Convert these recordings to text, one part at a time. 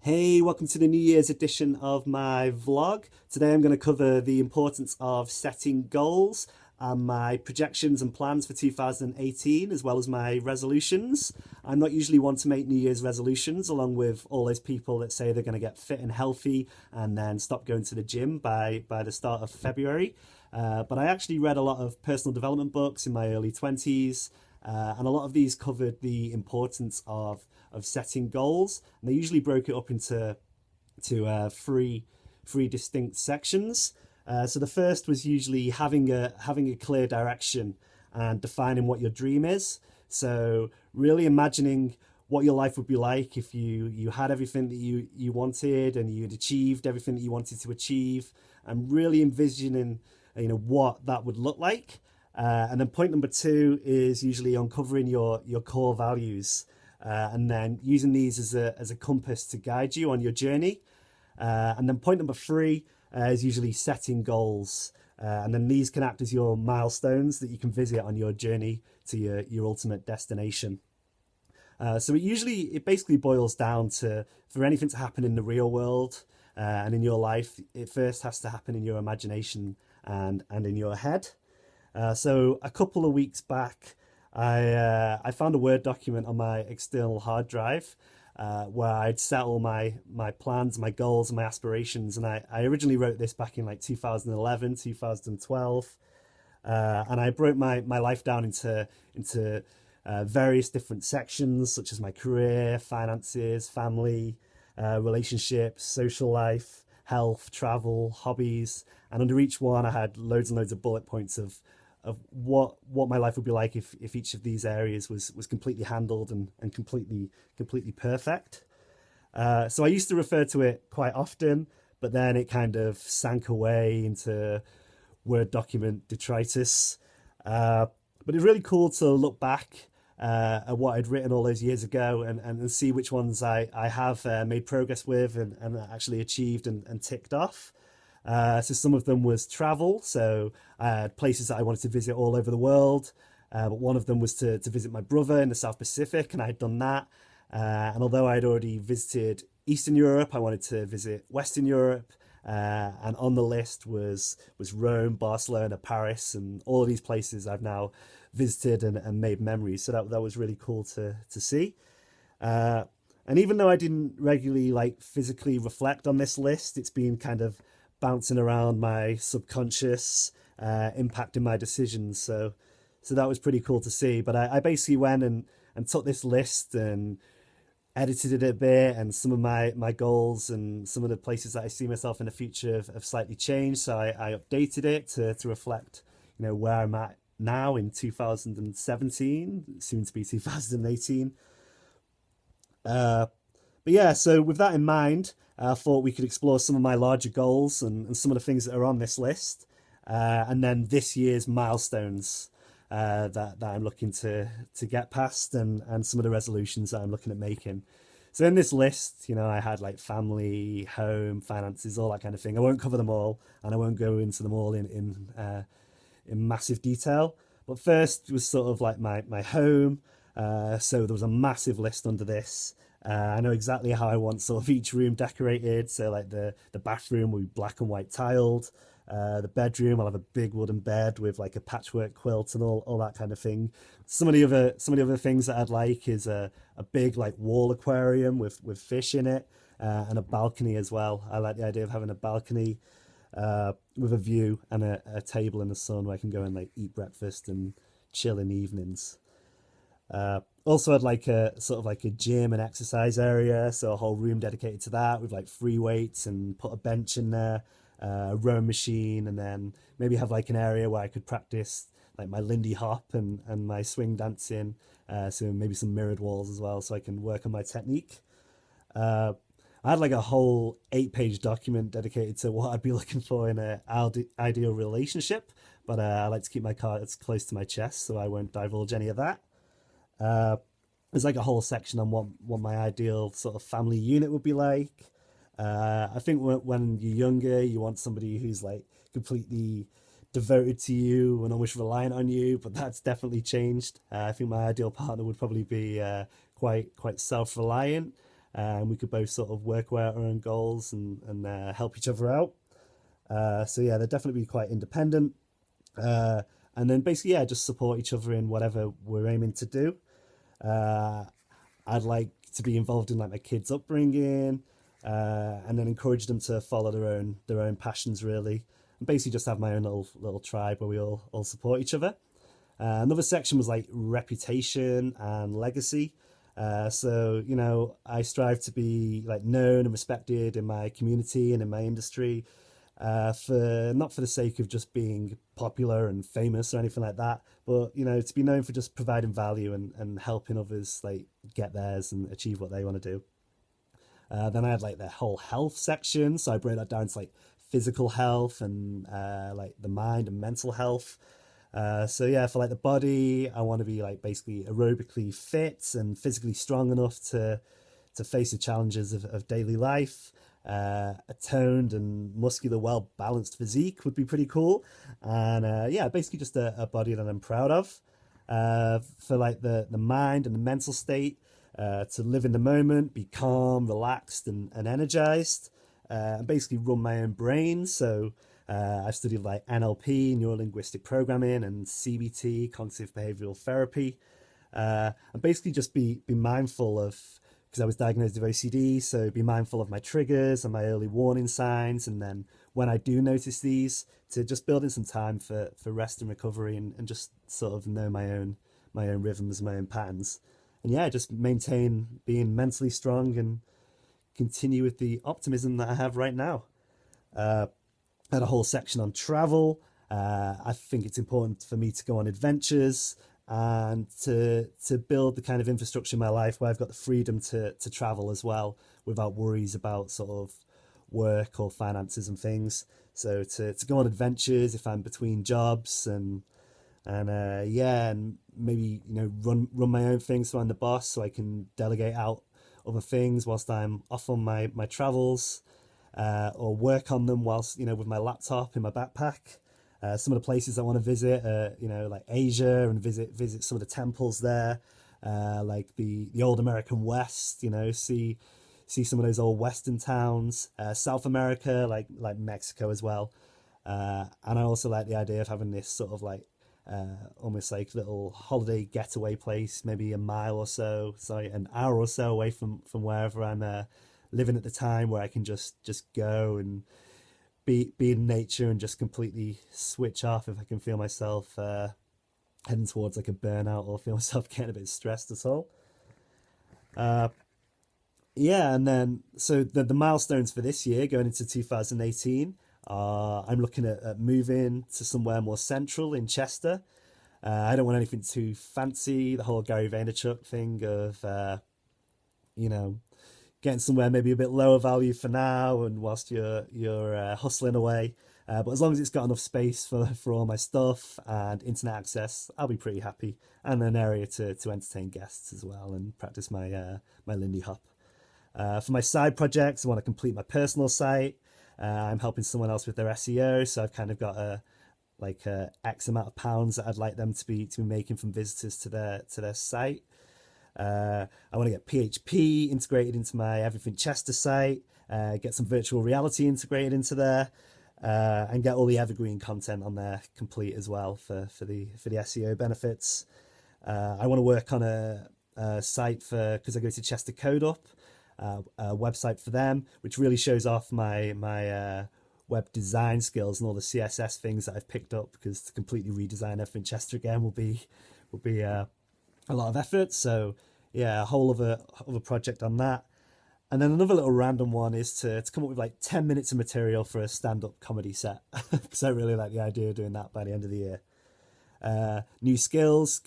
Hey, welcome to the New Year's edition of my vlog. Today I'm going to cover the importance of setting goals and my projections and plans for 2018, as well as my resolutions. I'm not usually one to make New Year's resolutions, along with all those people that say they're going to get fit and healthy and then stop going to the gym by the start of February. But I actually read a lot of personal development books in my early 20s, and a lot of these covered the importance of setting goals, and they usually broke it up into three distinct sections. So the first was usually having a clear direction and defining what your dream is. So really imagining what your life would be like if you had everything that you wanted and you'd achieved everything that you wanted to achieve, and really envisioning what that would look like. And then point number two is usually uncovering your core values, and then using these as a compass to guide you on your journey. And then point number three is usually setting goals. And then these can act as your milestones that you can visit on your journey to your ultimate destination. So it basically boils down to, for anything to happen in the real world and in your life, it first has to happen in your imagination and in your head. So a couple of weeks back, I found a Word document on my external hard drive where I'd set all my plans, my goals, and my aspirations. And I originally wrote this back in like 2011, 2012. And I broke my life down into various different sections, such as my career, finances, family, relationships, social life, health, travel, hobbies. And under each one, I had loads and loads of bullet points of what my life would be like if each of these areas was completely handled and completely perfect. So I used to refer to it quite often, but then it kind of sank away into Word document detritus. But it's really cool to look back at what I'd written all those years ago and see which ones I have made progress with and actually achieved and ticked off. So some of them was travel. So I had places that I wanted to visit all over the world. But one of them was to visit my brother in the South Pacific, and I had done that. And although I'd already visited Eastern Europe, I wanted to visit Western Europe. And on the list was Rome, Barcelona, Paris, and all of these places I've now visited and made memories. So that was really cool to see. And even though I didn't regularly physically reflect on this list, it's been kind of bouncing around my subconscious, impacting my decisions. So that was pretty cool to see. But I basically went and took this list and edited it a bit, and some of my goals and some of the places that I see myself in the future have slightly changed. So I updated it to reflect, where I'm at now in 2017, soon to be 2018. But yeah, so with that in mind, I thought we could explore some of my larger goals and some of the things that are on this list, and then this year's milestones that I'm looking to get past, and some of the resolutions that I'm looking at making. So in this list, I had like family, home, finances, all that kind of thing. I won't cover them all, and I won't go into them all in massive detail. But first was sort of like my home. So there was a massive list under this. I know exactly how I want sort of each room decorated. So like the bathroom will be black and white tiled. The bedroom, I'll have a big wooden bed with like a patchwork quilt and all that kind of thing. Some of the other things that I'd like is a big like wall aquarium with fish in it, and a balcony as well. I like the idea of having a balcony with a view and a table in the sun where I can go and like eat breakfast and chill in the evenings. Also, I'd like a sort of like a gym and exercise area, so a whole room dedicated to that with like free weights, and put a bench in there, a rowing machine, and then maybe have like an area where I could practice like my Lindy Hop and my swing dancing. So maybe some mirrored walls as well, so I can work on my technique. I had like a whole 8-page document dedicated to what I'd be looking for in an ideal relationship, but I like to keep my cards close to my chest, so I won't divulge any of that. There's like a whole section on what my ideal sort of family unit would be like. I think when you're younger, you want somebody who's like completely devoted to you and almost reliant on you, but that's definitely changed. I think my ideal partner would probably be quite self-reliant, and we could both sort of work out our own goals and help each other out. So yeah, they'd definitely be quite independent. And then basically, yeah, just support each other in whatever we're aiming to do. I'd like to be involved in like my kids' upbringing, and then encourage them to follow their own passions really, and basically just have my own little tribe where we all support each other. Another section was like reputation and legacy. So I strive to be like known and respected in my community and in my industry, for not for the sake of just being popular and famous or anything like that, but to be known for just providing value and helping others like get theirs and achieve what they want to do. Then I had like the whole health section, so I broke that down to like physical health and like the mind and mental health. So yeah, for like the body, I want to be like basically aerobically fit and physically strong enough to face the challenges of daily life. A toned and muscular, well balanced physique would be pretty cool, and yeah, basically just a body that I'm proud of. For like the mind and the mental state, to live in the moment, be calm, relaxed, and energized, and basically run my own brain. So I've studied like NLP, neuro linguistic programming, and CBT, cognitive behavioral therapy, and basically just be mindful of, because I was diagnosed with OCD, so be mindful of my triggers and my early warning signs, and then when I do notice these, to just build in some time for rest and recovery, and just sort of know my own rhythms, my own patterns, and yeah, just maintain being mentally strong and continue with the optimism that I have right now. I had a whole section on travel. I think it's important for me to go on adventures and to build the kind of infrastructure in my life where I've got the freedom to travel as well without worries about sort of work or finances and things. So to go on adventures if I'm between jobs, and yeah, and maybe run my own things so I'm the boss, so I can delegate out other things whilst I'm off on my travels, or work on them whilst with my laptop in my backpack. Some of the places I want to visit, like Asia, and visit some of the temples there, like the old American West. See some of those old Western towns. South America, like Mexico as well. And I also like the idea of having this sort of like almost like little holiday getaway place, maybe an hour or so away from wherever I'm living at the time, where I can just go and be in nature and just completely switch off if I can feel myself heading towards like a burnout, or feel myself getting a bit stressed at all. Yeah, and then so the milestones for this year going into 2018 are, I'm looking at moving to somewhere more central in Chester. I don't want anything too fancy, the whole Gary Vaynerchuk thing of getting somewhere maybe a bit lower value for now, and whilst you're hustling away. But as long as it's got enough space for all my stuff and internet access, I'll be pretty happy. And an area to entertain guests as well and practice my Lindy Hop. For my side projects, I want to complete my personal site. I'm helping someone else with their SEO, so I've kind of got a X amount of pounds that I'd like them to be making from visitors to their site. I want to get PHP integrated into my Everything Chester site, get some virtual reality integrated into there, and get all the evergreen content on there complete as well for the SEO benefits. I want to work on a site because I go to Chester Code Up, a website for them, which really shows off my web design skills and all the CSS things that I've picked up, because to completely redesign Everything Chester again will be a lot of effort. So yeah, a whole other project on that. And then another little random one is to come up with like 10 minutes of material for a stand-up comedy set, because I really like the idea of doing that by the end of the year. New skills,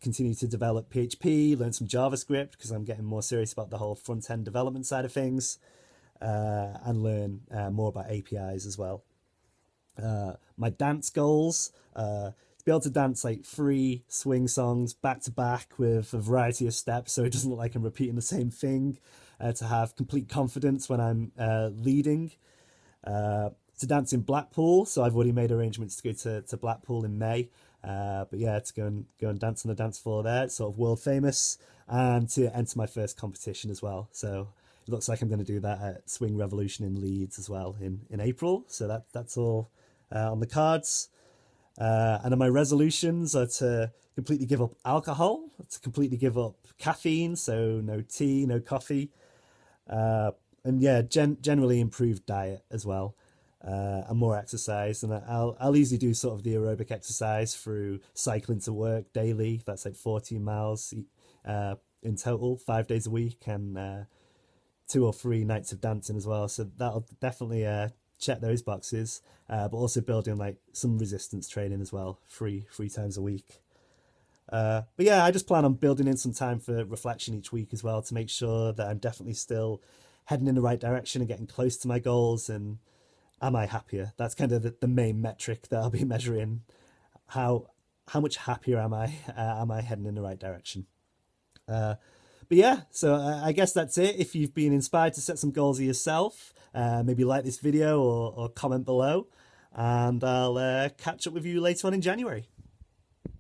continue to develop PHP, learn some JavaScript, because I'm getting more serious about the whole front-end development side of things, and learn more about APIs as well. My dance goals, be able to dance like 3 swing songs back to back with a variety of steps, so it doesn't look like I'm repeating the same thing, to have complete confidence when I'm leading, to dance in Blackpool, so I've already made arrangements to go to Blackpool in May, but yeah, to go and dance on the dance floor there. It's sort of world famous, and to enter my first competition as well. So it looks like I'm going to do that at Swing Revolution in Leeds as well in April. So that's all on the cards. And then my resolutions are to completely give up alcohol, to completely give up caffeine, so no tea, no coffee, and yeah, generally improved diet as well, and more exercise. And I'll easily do sort of the aerobic exercise through cycling to work daily. That's like 14 miles in total, 5 days a week, and 2 or 3 nights of dancing as well. So that'll definitely check those boxes, but also building like some resistance training as well, three times a week. But yeah, I just plan on building in some time for reflection each week as well to make sure that I'm definitely still heading in the right direction and getting close to my goals. And am I happier? That's kind of the main metric that I'll be measuring. How much happier am I? Am I heading in the right direction? But yeah, so I guess that's it. If you've been inspired to set some goals yourself, maybe like this video or comment below, and I'll catch up with you later on in January.